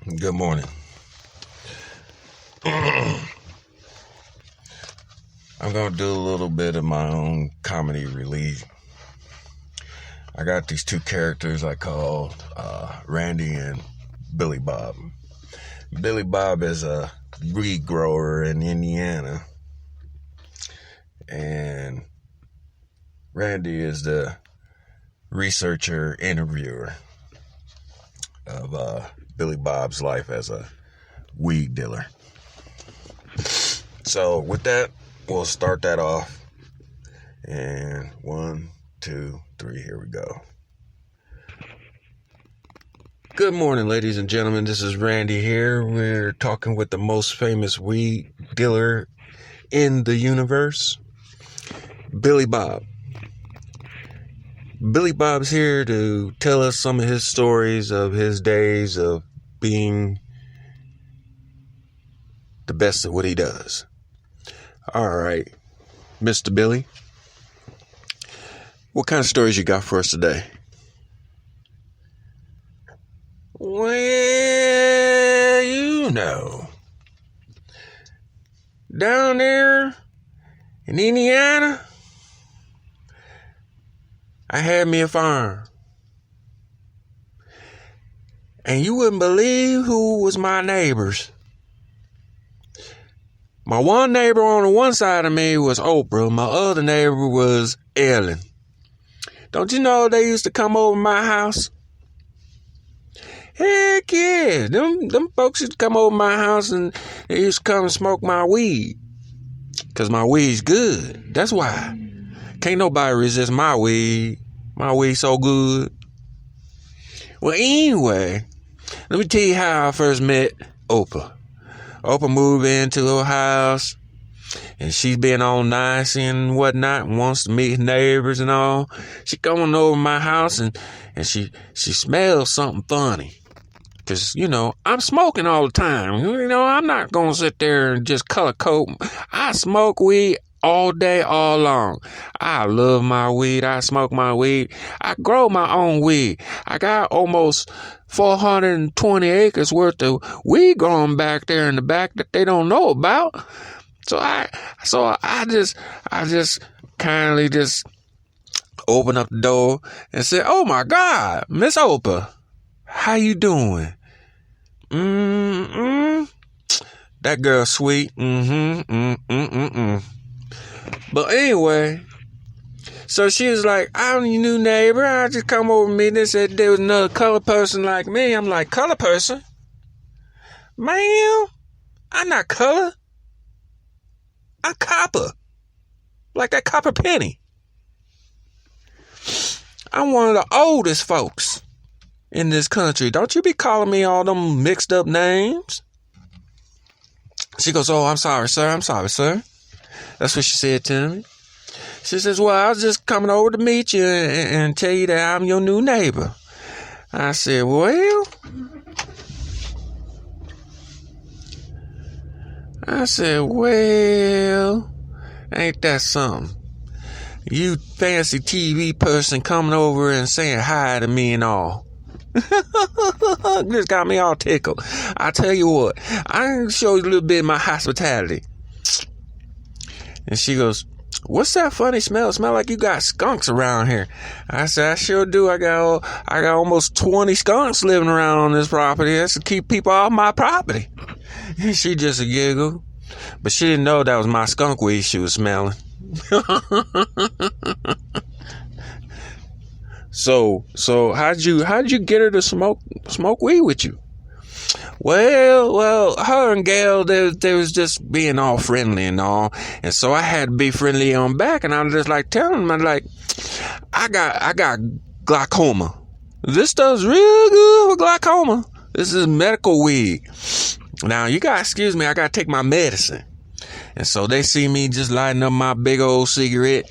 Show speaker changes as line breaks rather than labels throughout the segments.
Good morning. I'm going to do a little bit of my own comedy relief. I got these two characters I call Randy and Billy Bob. Billy Bob is a weed grower in Indiana, and Randy is the researcher, interviewer of Billy Bob's life as a weed dealer. So with that, we'll start that off. And 1, 2, 3, here we go. Good morning, ladies and gentlemen. This is Randy here. We're talking with the most famous weed dealer in the universe, Billy Bob. Billy Bob's here to tell us some of his stories of his days of being the best at what he does. All right, Mr. Billy, what kind of stories you got for us today? Well, down there in Indiana, I had me a farm. And you wouldn't believe who was my neighbors. My one neighbor on the one side of me was Oprah. My other neighbor was Ellen. Don't you know they used to come over my house? Heck yeah. Them folks used to come over my house and they used to come and smoke my weed. Because my weed's good. That's why. Can't nobody resist my weed. My weed so good. Well, anyway, let me tell you how I first met Oprah. Oprah moved into her house, and she's been all nice and whatnot, and wants to meet neighbors and all. She coming over my house, and she smells something funny. Because, I'm smoking all the time. I'm not going to sit there and just color coat. I smoke weed all day, all long. I love my weed. I smoke my weed. I grow my own weed. I got almost 420 acres worth of weed growing back there in the back that they don't know about. So I just kindly just open up the door and say, "Oh my God, Miss Oprah, how you doing?" That girl sweet. But anyway, so she was like, "I'm your new neighbor. I just come over to me." They said there was another colored person like me. I'm like, "Colored person? Man, I'm not colored. I'm copper. Like that copper penny. I'm one of the oldest folks in this country. Don't you be calling me all them mixed up names." She goes, "Oh, I'm sorry, sir. I'm sorry, sir." That's what she said to me. She says, "Well, I was just coming over to meet you and tell you that I'm your new neighbor." I said, well, ain't that something? You fancy TV person coming over and saying hi to me and all. This got me all tickled. I tell you what, I can show you a little bit of my hospitality. And she goes, "What's that funny smell? It smell like you got skunks around here." I said, "I sure do. I got almost 20 skunks living around on this property. That's to keep people off my property." And she just giggled. But she didn't know that was my skunk weed she was smelling. So how'd you get her to smoke weed with you? Well, her and Gayle, they was just being all friendly and all. And so I had to be friendly on back. And I was just like telling them, I'm like, I got glaucoma. This stuff's real good for glaucoma. This is medical weed. Now, you gotta excuse me, I gotta take my medicine. And so they see me just lighting up my big old cigarette.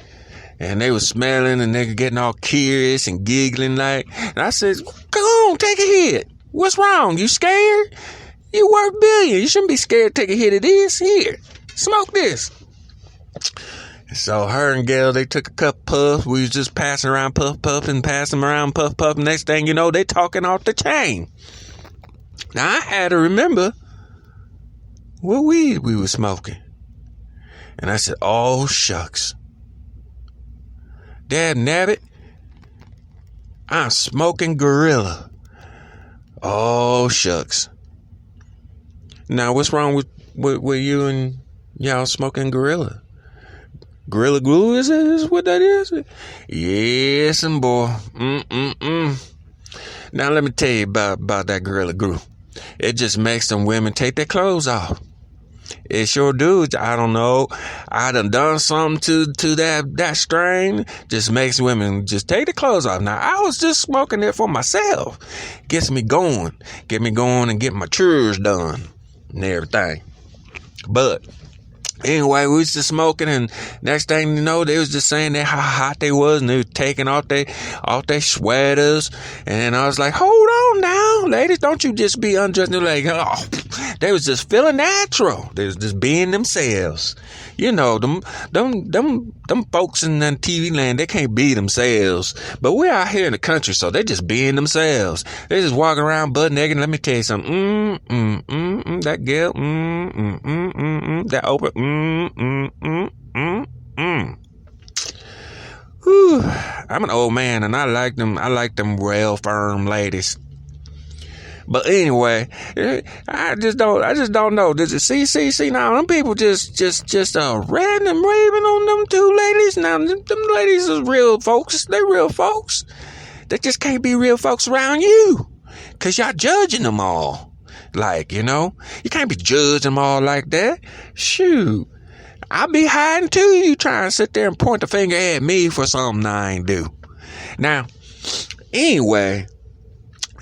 And they was smelling and they were getting all curious and giggling like. And I said, "Come on, take a hit. What's wrong? You scared? You worth billions. You shouldn't be scared to take a hit of this. Here, smoke this." So her and Gayle, they took a cup puff. We was just passing around puff and passing around puff. Next thing you know, they talking off the chain. Now, I had to remember what weed we were smoking. And I said, oh, shucks. Dad nabbit, I'm smoking Gorilla. Oh, shucks. Now, what's wrong with you and y'all smoking Gorilla? Gorilla glue is what that is? Yes, and boy. Now, let me tell you about that Gorilla glue. It just makes them women take their clothes off. It sure do. I don't know. I done something to that strain. Just makes women just take the clothes off. Now, I was just smoking it for myself. Gets me going. Get me going and get my chores done and everything. But anyway, we was just smoking, and next thing you know, they was just saying that how hot they was, and they was taking off their sweaters. And I was like, hold on now, ladies, don't you just be undressed. And like, oh, they was just feeling natural. They was just being themselves. You know, them folks in that TV land, they can't be themselves. But we're out here in the country, so they just being themselves. They just walking around butt naked. Let me tell you something. That girl, that Oprah, Whew. I'm an old man, and I like them real firm ladies. But anyway, I just don't know. See now, them people just ranting and raving on them two ladies. Now, them ladies is real folks. They real folks. They just can't be real folks around you, 'cause y'all judging them all. Like, you know, you can't be judging them all like that. Shoot. I be hiding too. You trying to sit there and point the finger at me for something I ain't do. Now, anyway,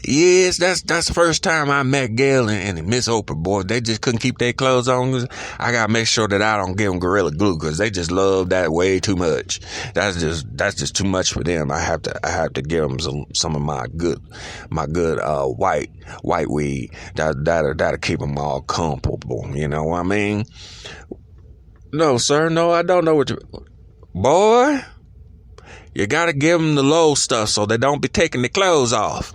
yes, that's the first time I met Gayle and Miss Oprah, boy. They just couldn't keep their clothes on. I gotta make sure that I don't give them Gorilla Glue, 'cause they just love that way too much. That's just too much for them. I have to give them some of my good white weed that'll keep them all comfortable. You know what I mean? No, sir. No, I don't know what you... Boy, you gotta give them the low stuff so they don't be taking their clothes off.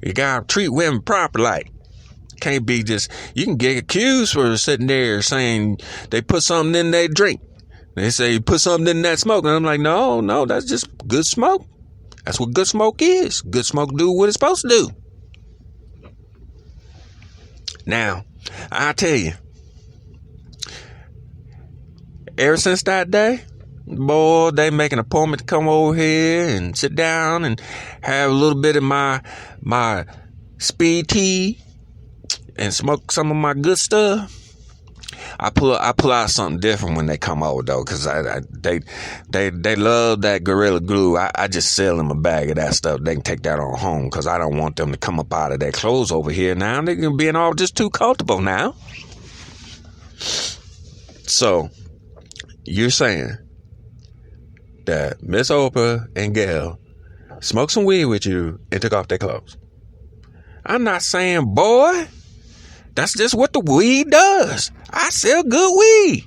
You gotta treat women proper, like. Can't be just... You can get accused for sitting there saying they put something in their drink. They say you put something in that smoke. And I'm like, no, that's just good smoke. That's what good smoke is. Good smoke do what it's supposed to do. Now, I tell you, ever since that day, boy, they make an appointment to come over here and sit down and have a little bit of my speed tea and smoke some of my good stuff. I pull out something different when they come over, though, because they love that Gorilla Glue. I just sell them a bag of that stuff. They can take that on home, because I don't want them to come up out of their clothes over here now. They're going to be all just too comfortable now. So, you're saying that Miss Oprah and Gayle smoked some weed with you and took off their clothes? I'm not saying, boy, that's just what the weed does. I sell good weed.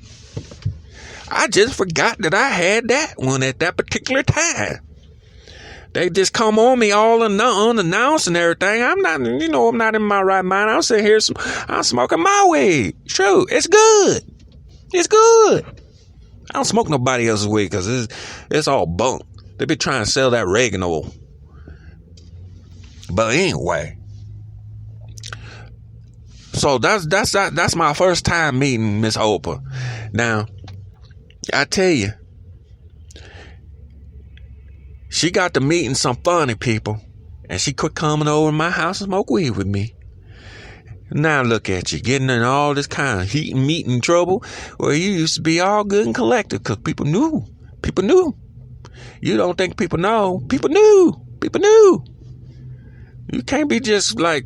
I just forgot that I had that one at that particular time. They just come on me all unannounced and everything. I'm not in my right mind. I'm sitting here, I'm smoking my weed. True, it's good. It's good. I don't smoke nobody else's weed, because it's all bunk. They be trying to sell that oregano. But anyway, so that's my first time meeting Miss Oprah. Now, I tell you, she got to meeting some funny people, and she quit coming over to my house and smoke weed with me. Now look at you, getting in all this kind of heat and meeting trouble, where you used to be all good and collected, because people knew. You don't think people know. People knew. You can't be just like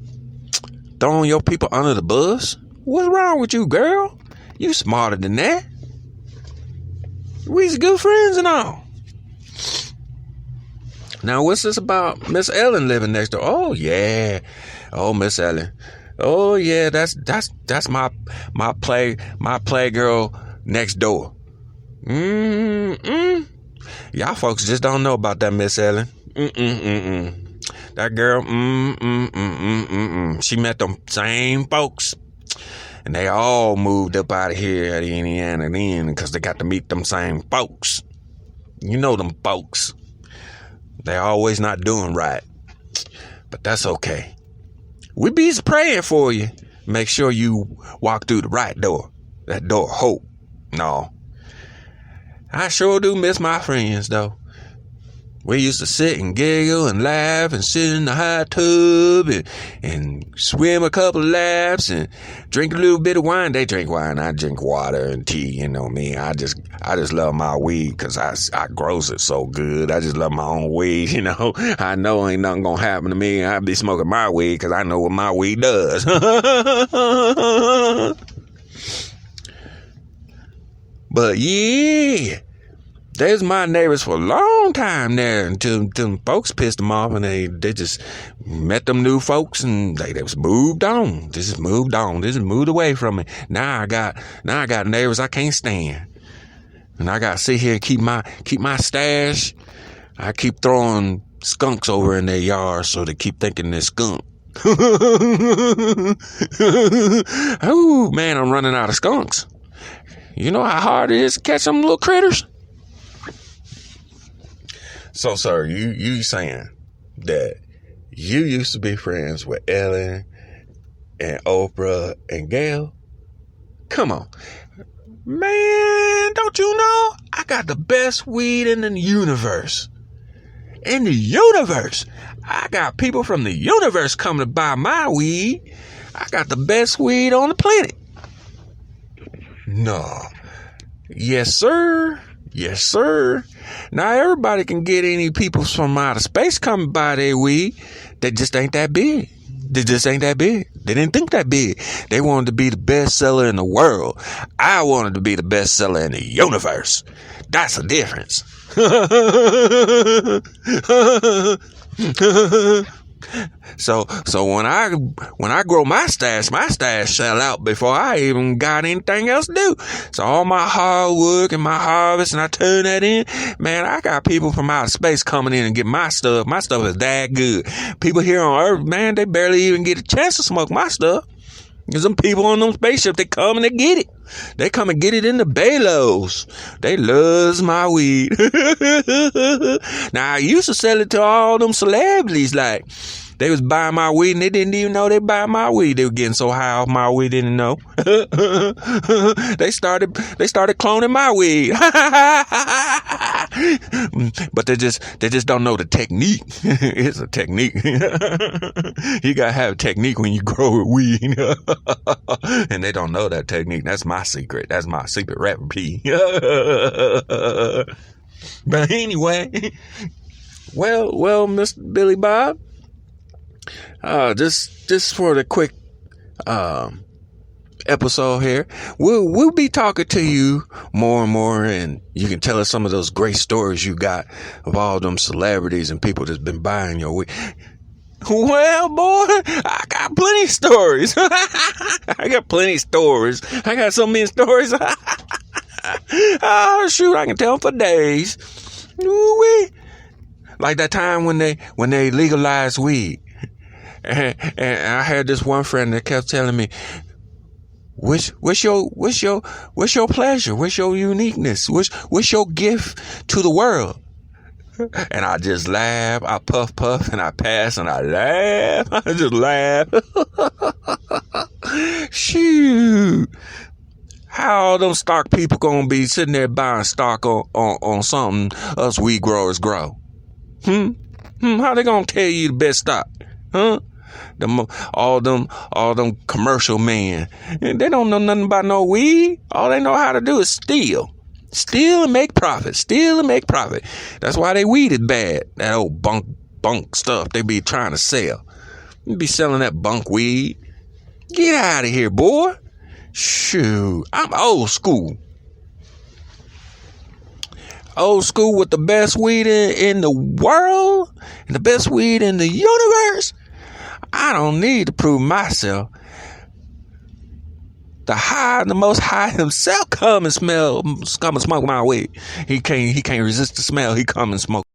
throwing your people under the bus. What's wrong with you, girl? You smarter than that. We's good friends and all. Now, what's this about Miss Ellen living next door? Oh, yeah. Oh, Miss Ellen. Oh, yeah, that's my playgirl next door. Y'all folks just don't know about that Miss Ellen. That girl, she met them same folks. And they all moved up out of here at Indiana then because they got to meet them same folks. You know them folks. They always not doing right. But that's okay. We be praying for you. Make sure you walk through the right door. That door of hope. No. I sure do miss my friends, though. We used to sit and giggle and laugh and sit in the hot tub and swim a couple of laps and drink a little bit of wine. They drink wine. I drink water and tea. You know me. I just love my weed because I grows it so good. I just love my own weed, you know. I know ain't nothing going to happen to me. I be smoking my weed because I know what my weed does. But yeah. There's my neighbors for a long time there until them folks pissed them off and they just met them new folks and they just moved on. They just moved on. They just moved away from me. Now I got neighbors I can't stand. And I got to sit here and keep my stash. I keep throwing skunks over in their yard so they keep thinking they're skunk. Oh man, I'm running out of skunks. You know how hard it is to catch them little critters? So, sir, you saying that you used to be friends with Ellen and Oprah and Gayle? Come on. Man, don't you know? I got the best weed in the universe. In the universe. I got people from the universe coming to buy my weed. I got the best weed on the planet. No. Yes, sir. Yes, sir. Now, everybody can get any people from outer space coming by their weed. They just ain't that big. They just ain't that big. They didn't think that big. They wanted to be the best seller in the world. I wanted to be the best seller in the universe. That's a difference. So when I grow my stash sell out before I even got anything else to do. So all my hard work and my harvest, and I turn that in, man, I got people from outer space coming in and get my stuff. My stuff is that good. People here on Earth, man, they barely even get a chance to smoke my stuff. There's some people on them spaceships, they come and they get it. They come and get it in the Balos. They loves my weed. Now, I used to sell it to all them celebrities. Like, they was buying my weed and they didn't even know they buying my weed. They were getting so high off my weed, they didn't know. They started cloning my weed. But they just don't know the technique. It's a technique. You gotta have a technique when you grow weed. And they don't know that technique. That's my secret. That's my secret recipe. But anyway, well, Mr. Billy Bob, just for the quick episode here, we'll be talking to you more and more, and you can tell us some of those great stories you got of all them celebrities and people that's been buying your weed. Well, boy, I got plenty of stories. I got plenty of stories. I got so many stories. Oh, shoot, I can tell them for days. Ooh-wee. Like that time when they legalized weed. And I had this one friend that kept telling me, what's your pleasure? What's your uniqueness? What's your gift to the world? And I just laugh, I puff, and I pass, and I laugh. I just laugh. Shoot. How all them stock people gonna be sitting there buying stock on something us weed growers grow? How they gonna tell you the best stock? Huh? All them commercial men. And they don't know nothing about no weed. All they know how to do is steal. Steal and make profit. Steal and make profit. That's why they weed is bad. That old bunk stuff they be trying to sell. They be selling that bunk weed. Get out of here, boy. Shoot. I'm old school. Old school with the best weed in the world and the best weed in the universe. I don't need to prove myself. The most high himself come and smoke my weed. He can't resist the smell. He come and smoke.